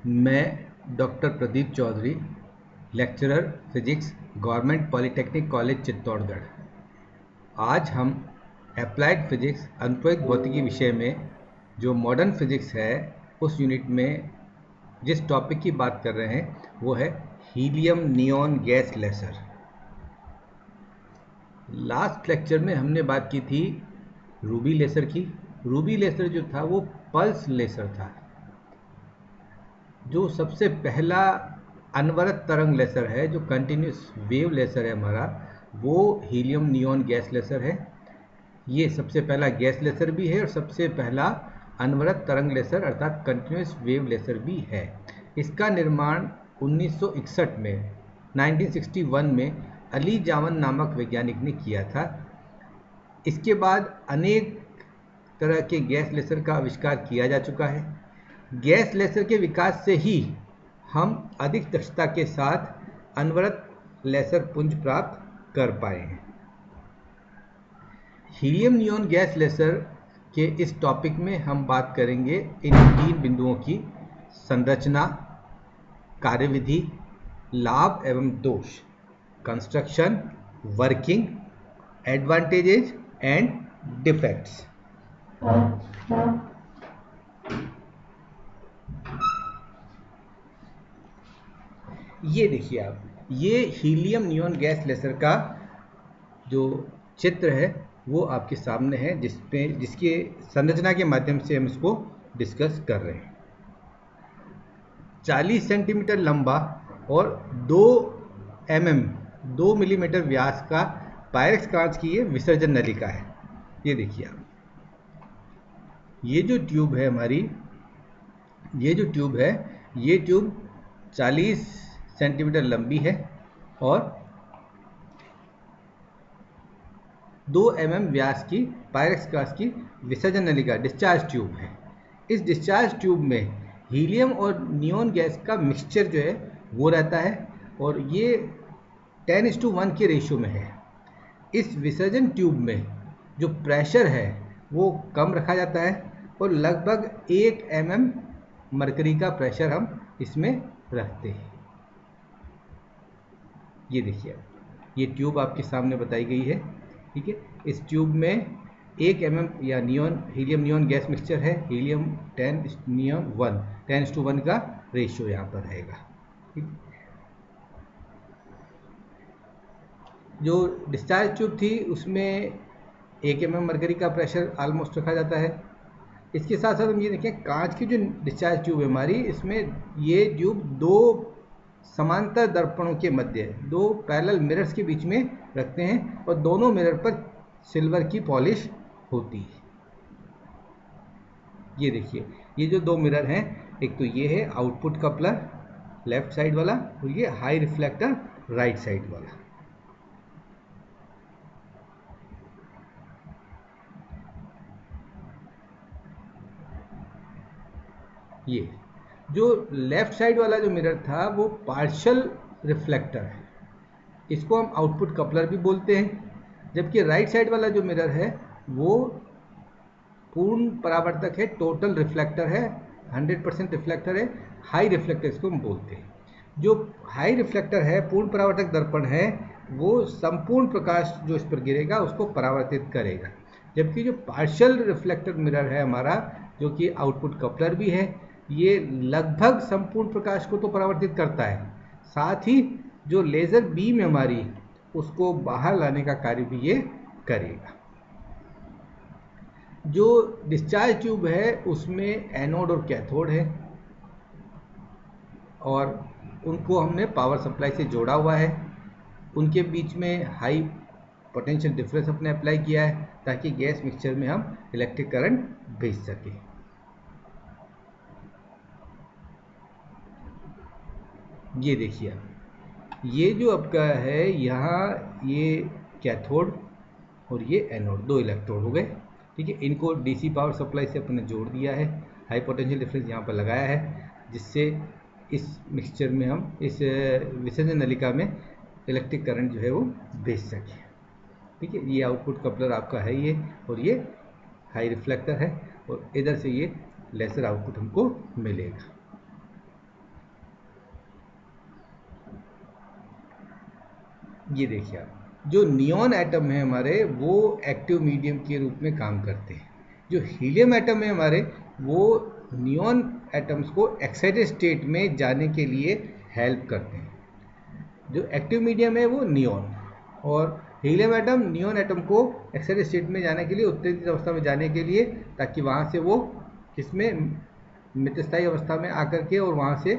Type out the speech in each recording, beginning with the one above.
मैं doctor Pradeep Choudhary, lecturer physics, government polytechnic college Chittorgarh. आज हम अप्लाइड फिजिक्स अनुप्रयुक्त भौतिकी विषय में जो मॉडर्न फिजिक्स है उस यूनिट में जिस टॉपिक की बात कर रहे हैं वो है helium neon gas laser. Last lecture में हमने बात की थी रूबी लेसर की। रूबी लेसर जो था वो पल्स लेसर था, जो सबसे पहला अनवरत तरंग लेसर है, जो कंटिन्यूस वेव लेसर है हमारा, वो हीलियम नियॉन गैस लेसर है। ये सबसे पहला गैस लेसर भी है और सबसे पहला अनवरत तरंग लेसर अर्थात कंटिन्यूस वेव लेसर भी है। इसका निर्माण 1961 में 1961 में अली जावन नामक वैज्ञानिक ने किया था। इसके बाद अनेक तरह के गैस लेसर का आविष्कार किया जा चुका है। गैस लेसर के विकास से ही हम अधिक दक्षता के साथ अनवरत लेसर पुंज प्राप्त कर पाए हैं। हीलियम नियॉन गैस लेसर के इस टॉपिक में हम बात करेंगे इन 3 बिंदुओं की: संरचना, कार्यविधि, लाभ एवं दोष, construction, working, advantages and defects. ये देखिए आप, ये हीलियम नियॉन गैस लेसर का जो चित्र है वो आपके सामने है, जिसके संरचना के माध्यम से हम इसको डिस्कस कर रहे हैं। 40 सेंटीमीटर लंबा और 2 मिलीमीटर व्यास का पायरेक्स कांच की ये विसर्जन नलिका है। ये देखिए आप, ये जो ट्यूब है हमारी, ये जो ट्यूब है, ये ट्यूब 40 सेंटीमीटर लंबी है और 2 व्यास की पायरेक्स कांच की विसर्जन नलिका डिस्चार्ज ट्यूब है। इस डिस्चार्ज ट्यूब में हीलियम और नियॉन गैस का मिक्सचर जो है वो रहता है और ये 10:1 के रेशियो में है। इस विसर्जन ट्यूब में जो प्रेशर है वो कम रखा जाता है और लगभग 1 मरकरी का प्रेशर हम इसमें रखते हैं। ये देखिए, ये ट्यूब आपके सामने बताई गई है, ठीक है। इस ट्यूब में 1 या हीलियम नियॉन गैस मिक्सचर है। हीलियम 10 नियॉन 1 10:1 का रेशियो यहाँ पर रहेगा, ठीक। जो डिस्चार्ज ट्यूब थी उसमें 1 मरकरी का प्रेशर ऑलमोस्ट रखा जाता है। इसके साथ साथ हम ये देखें, कांच की जो डिस्चार्ज ट्यूब है हमारी, इसमें ये ट्यूब 2 समांतर दर्पणों के मध्य, 2 पैरेलल मिरर्स के बीच में रखते हैं और दोनों मिरर पर सिल्वर की पॉलिश होती है। ये देखिए, ये जो 2 मिरर हैं, एक तो ये है आउटपुट कपलर लेफ्ट साइड वाला और ये हाई रिफ्लेक्टर राइट साइड वाला। ये जो लेफ्ट साइड वाला जो मिरर था वो पार्शियल रिफ्लेक्टर है, इसको हम आउटपुट कपलर भी बोलते हैं। जबकि राइट साइड वाला जो मिरर है वो पूर्ण परावर्तक है, टोटल रिफ्लेक्टर है, 100% रिफ्लेक्टर है, हाई रिफ्लेक्टर इसको हम बोलते हैं। जो हाई रिफ्लेक्टर है, पूर्ण परावर्तक दर्पण है, वो संपूर्ण प्रकाश जो इस पर गिरेगा उसको परावर्तित करेगा। जबकि जो पार्शियल रिफ्लेक्टर मिरर है हमारा, जो कि आउटपुट कपलर भी है, ये लगभग संपूर्ण प्रकाश को तो परावर्तित करता है, साथ ही जो लेज़र बीम है हमारी उसको बाहर लाने का कार्य भी ये करेगा। जो डिस्चार्ज ट्यूब है उसमें एनोड और कैथोड है और उनको हमने पावर सप्लाई से जोड़ा हुआ है। उनके बीच में हाई पोटेंशियल डिफरेंस अपने अप्लाई किया है ताकि गैस मिक्सचर में हम इलेक्ट्रिक करंट भेज सकें। ये देखिए, ये जो आपका है यहाँ, ये कैथोड और ये एनोड, 2 इलेक्ट्रोड हो गए, ठीक है। इनको डीसी पावर सप्लाई से अपने जोड़ दिया है, हाई पोटेंशियल डिफरेंस यहाँ पर लगाया है, जिससे इस मिक्सचर में हम इस विसर्जन नलिका में इलेक्ट्रिक करंट जो है वो भेज सकें, ठीक है। ये आउटपुट कपलर आपका है ये, और ये हाई रिफ्लेक्टर है और इधर से ये लेसर आउटपुट हमको मिलेगा। ये देखिए आप, जो नियॉन एटम है हमारे वो एक्टिव मीडियम के रूप में काम करते हैं। जो हीलियम एटम है हमारे वो नियॉन एटम्स को एक्साइटेड स्टेट में जाने के लिए हेल्प करते हैं। जो एक्टिव मीडियम है वो नियॉन, और हीलियम एटम नियॉन एटम को एक्साइटेड स्टेट में जाने के लिए, उत्तेजित अवस्था में जाने के लिए, ताकि वहाँ से वो किसमें मितस्थायी अवस्था में आकर के और वहाँ से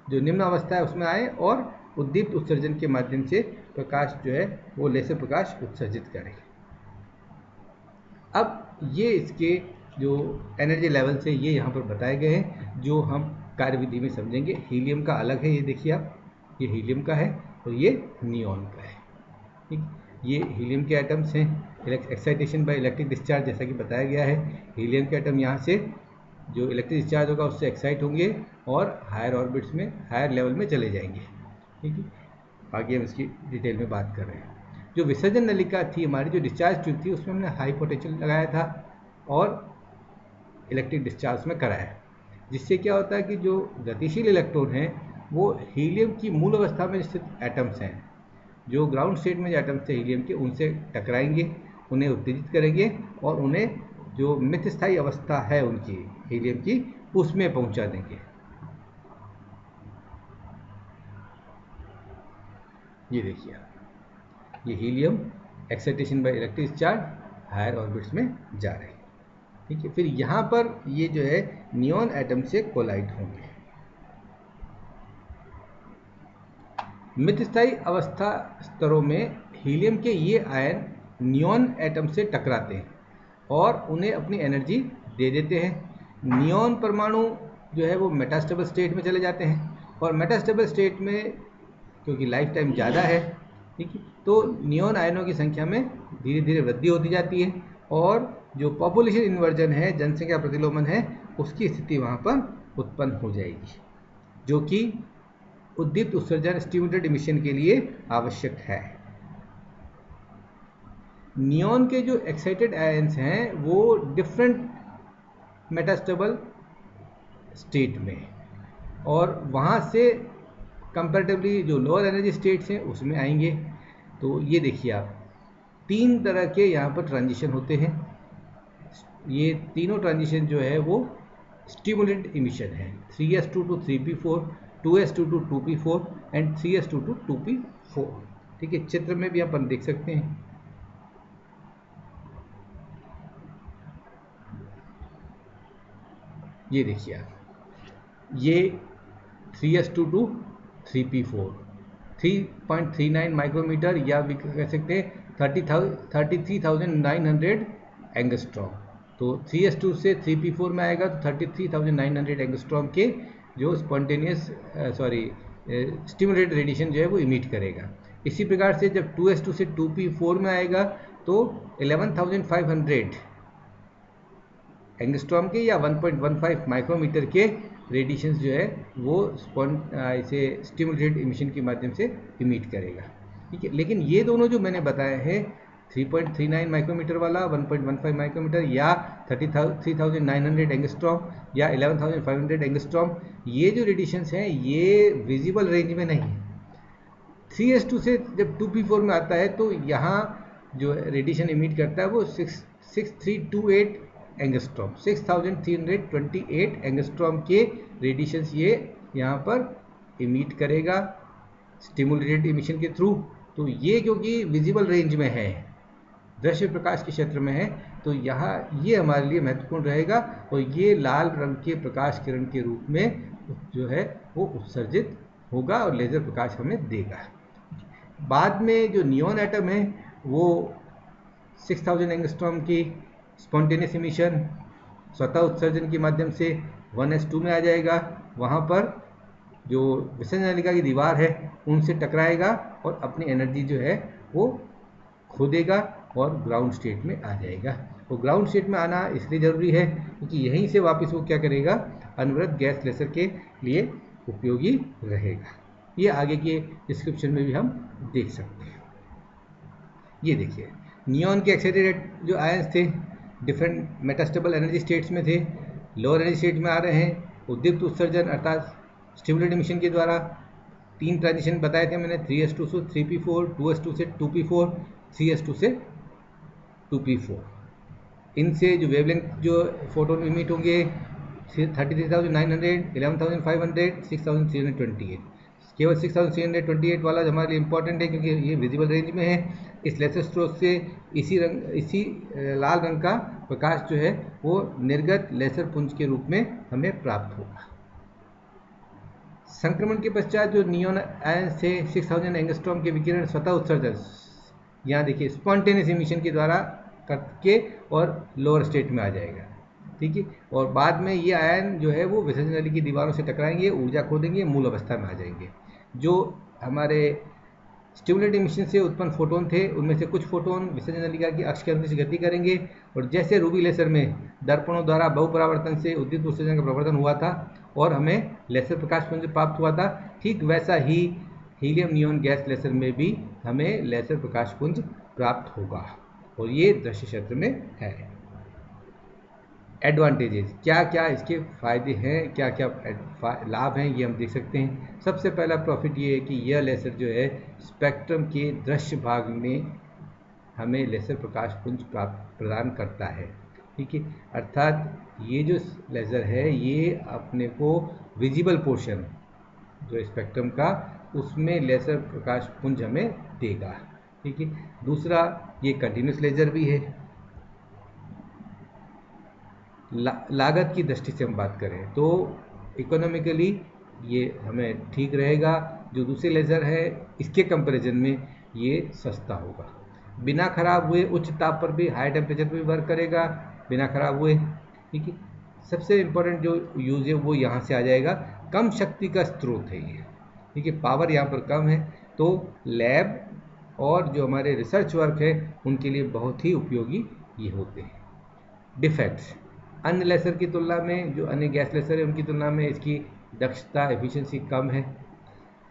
जो निम्न अवस्था है उसमें आए और उद्दीप्त उत्सर्जन के माध्यम से प्रकाश जो है वो लेसर प्रकाश उत्सर्जित करे। अब ये इसके जो एनर्जी लेवल से ये यहाँ पर बताए गए हैं, जो हम कार्यविधि में समझेंगे। हीलियम का अलग है, ये देखिए आप, ये हीलियम का है और ये नियॉन का है। ठीक, ये हीलियम के एटम्स हैं, एक्साइटेशन बाय इलेक्ट्रिक डिस्चार्ज जैसा कि बताया गया है। हीलियम के एटम यहाँ से जो इलेक्ट्रिक डिस्चार्ज होगा उससे एक्साइट होंगे और हायर ऑर्बिट्स में, हायर लेवल में चले जाएंगे। ठीक है, आगे हम इसकी डिटेल में बात कर रहे हैं। जो विसर्जन नलिका थी हमारी, जो डिस्चार्ज ट्यूब थी, उसमें हमने हाई पोटेंशियल लगाया था और इलेक्ट्रिक डिस्चार्ज में कराया, जिससे क्या होता है कि जो गतिशील इलेक्ट्रॉन हैं वो हीलियम की मूल अवस्था में स्थित एटम्स हैं, जो ग्राउंड स्टेट में जो एटम्स थे हीलियम के, उनसे टकराएंगे, उन्हें उत्तेजित करेंगे और उन्हें जो मितस्थायी अवस्था है उनकी हीलियम की, उसमें पहुंचा देंगे। ये देखिए आप, ये helium excitation by electric discharge higher orbits में जा रहे हैं। ठीक है, फिर यहाँ पर ये जो है नियॉन एटम से कोलाइड होंगे। मितस्थायी अवस्था स्तरों में हीलियम के ये आयन नियॉन एटम से टकराते हैं और उन्हें अपनी एनर्जी दे देते हैं। नियॉन परमाणु जो है वो मेटास्टेबल स्टेट में चले जाते हैं, और मेटास्टेबल स्टेट में क्योंकि लाइफ टाइम ज़्यादा है, ठीक है, तो नियॉन आयनों की संख्या में धीरे धीरे वृद्धि होती जाती है और जो पॉपुलेशन इन्वर्जन है, जनसंख्या प्रतिलोमन है, उसकी स्थिति वहाँ पर उत्पन्न हो जाएगी, जो कि उद्दीप्त उत्सर्जन स्टिमुलेटेड इमिशन के लिए आवश्यक है। नियॉन के जो एक्साइटेड आयंस हैं वो डिफरेंट मेटास्टेबल स्टेट में और वहाँ से कंपैरेटिवली जो लोअर एनर्जी स्टेट्स हैं उसमें आएंगे। तो ये देखिए आप, तीन तरह के यहाँ पर ट्रांजिशन होते हैं। ये तीनों ट्रांजिशन जो है वो स्टिमुलेटेड इमिशन है, 3s2 to 3p4, 2s2 to 2p4 and 3s2 to 2p4। ठीक है, चित्र में भी अपन देख सकते हैं। ये देखिए आप, ये 3s2 to 3p4 3.39 माइक्रोमीटर या भी कह सकते हैं 33,900 एंगस्ट्रॉम। तो 3s2 से 3p4 में आएगा तो 33,900 एंगस्ट्रॉम के जो स्पॉन्टेनियस स्टिमुलेटेड रेडिएशन जो है वो इमिट करेगा। इसी प्रकार से जब 2s2 से 2p4 में आएगा तो 11,500 एंगस्ट्रॉम के या 1.15 माइक्रोमीटर के रेडिएशंस जो है वो इसे स्टिमुलेटेड इमिशन के माध्यम से इमिट करेगा। ठीक है, लेकिन ये दोनों जो मैंने बताए हैं 3.39 माइक्रोमीटर वाला, 1.15 माइक्रोमीटर या 33,900 एंगस्ट्रॉम या 11,500 एंगस्ट्रॉम, ये जो रेडिएशंस हैं ये विजिबल रेंज में नहीं है। 3s2 से जब 2p4 में आता है तो यहाँ जो रेडिएशन इमिट करता है वो 6328 एंगस्ट्रॉम, 6328 एंगस्ट्रॉम के रेडिएशंस ये यहाँ पर इमिट करेगा स्टिमुलेटेड इमिशन के थ्रू। तो ये क्योंकि विजिबल रेंज में है, दृश्य प्रकाश के क्षेत्र में है, तो यहाँ ये हमारे लिए महत्वपूर्ण रहेगा और ये लाल रंग के प्रकाश किरण के रूप में जो है वो उत्सर्जित होगा और लेजर प्रकाश हमें देगा। बाद में जो नियॉन एटम है वो 6000 एंगस्ट्रॉम की स्पॉन्टेनियस इमिशन स्वतः उत्सर्जन के माध्यम से 1s2 में आ जाएगा। वहाँ पर जो विसर्जन नलिका की दीवार है उनसे टकराएगा और अपनी एनर्जी जो है वो खो देगा और ग्राउंड स्टेट में आ जाएगा। वो ग्राउंड स्टेट में आना इसलिए ज़रूरी है क्योंकि यहीं से वापस वो क्या करेगा, अनवरत गैस लेसर के लिए उपयोगी रहेगा। ये आगे के डिस्क्रिप्शन में भी हम देख सकते हैं। ये देखिए, नियॉन के एक्साइटेड जो आयंस थे डिफरेंट मेटास्टेबल एनर्जी स्टेट्स में थे, लोअर एनर्जी स्टेट में आ रहे हैं उद्दीप्त उत्सर्जन अर्थात स्टिमुलेटेड इमिशन के द्वारा 3 ट्रांजिशन बताए थे मैंने, 3s2 से 3p4, 2s2 से 2p4, 3s2 से 2p4। इनसे जो वेवलेंथ जो फोटोन इमिट होंगे 33,900, 11,500, 6,328। केवल 6,328 वाला हमारे लिए इंपॉर्टेंट है क्योंकि ये विजिबल रेंज में है। इस लेसर स्रोत से इसी लाल रंग का प्रकाश जो है वो निर्गत लेसर पुंज के रूप में हमें प्राप्त होगा। संक्रमण के पश्चात जो नियॉन आयन से 6000 एंगस्ट्रॉम के विकिरण स्वतः उत्सर्जन, यहाँ देखिए स्पॉन्टेनियस इमिशन के द्वारा करके और लोअर स्टेट में आ जाएगा, ठीक है। और बाद में ये आयन जो है वो विसर्जन नली की दीवारों से टकराएंगे, ऊर्जा खो देंगे, मूल अवस्था में आ जाएंगे। जो हमारे स्टिमुलेटेड इमिशन से उत्पन्न फोटोन थे उनमें से कुछ फोटोन विसर्जन नलिका की अक्ष के अनुदिश गति करेंगे, और जैसे रूबी लेसर में दर्पणों द्वारा बहुपरावर्तन से उद्दीपित उत्सर्जन का प्रवर्तन हुआ था और हमें लेसर प्रकाश पुंज प्राप्त हुआ था, ठीक वैसा ही हीलियम नियॉन गैस लेसर में भी हमें लेसर प्रकाश पुंज प्राप्त होगा, और ये दृश्य क्षेत्र में है। एडवांटेजेस क्या क्या इसके फायदे हैं, क्या क्या लाभ हैं, ये हम देख सकते हैं। सबसे पहला प्रॉफिट ये है कि यह लेसर जो है स्पेक्ट्रम के दृश्य भाग में हमें लेसर प्रकाश पुंज प्रदान करता है, ठीक है। अर्थात ये जो लेज़र है ये अपने को विजिबल पोर्शन जो स्पेक्ट्रम का उसमें लेसर प्रकाश पुंज हमें देगा, ठीक है। दूसरा, ये कंटिन्यूस लेजर भी है। लागत की दृष्टि से हम बात करें तो इकोनॉमिकली ये हमें ठीक रहेगा। जो दूसरे लेज़र है इसके कंपैरिजन में ये सस्ता होगा, बिना खराब हुए उच्च ताप पर भी, हाई टेम्परेचर पर भी वर्क करेगा बिना खराब हुए, ठीक है। सबसे इम्पोर्टेंट जो यूज़ है वो यहाँ से आ जाएगा, कम शक्ति का स्रोत है ये, ठीक है। पावर यहाँ पर कम है, तो लैब और जो हमारे रिसर्च वर्क है उनके लिए बहुत ही उपयोगी ये होते हैं। डिफेक्ट्स, अन्य लेसर की तुलना में, जो अन्य गैस लेसर है उनकी तुलना में इसकी दक्षता एफिशिएंसी कम है।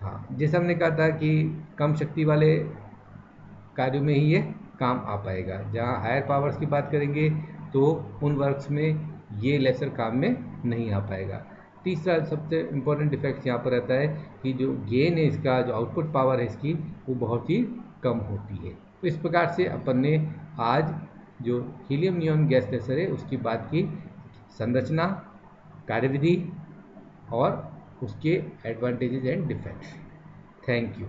हाँ, जैसे हमने कहा था कि कम शक्ति वाले कार्यों में ही ये काम आ पाएगा। जहाँ हायर पावर्स की बात करेंगे तो उन वर्क्स में ये लेसर काम में नहीं आ पाएगा। तीसरा सबसे इम्पोर्टेंट डिफेक्ट यहाँ पर रहता है कि जो गेन है इसका, जो आउटपुट पावर है इसकी, वो बहुत ही कम होती है। तो इस प्रकार से अपन ने आज जो हीलियम नियॉन गैस लेसर है उसकी बात की, संरचना, कार्यविधि और उसके advantages and defects. Thank you.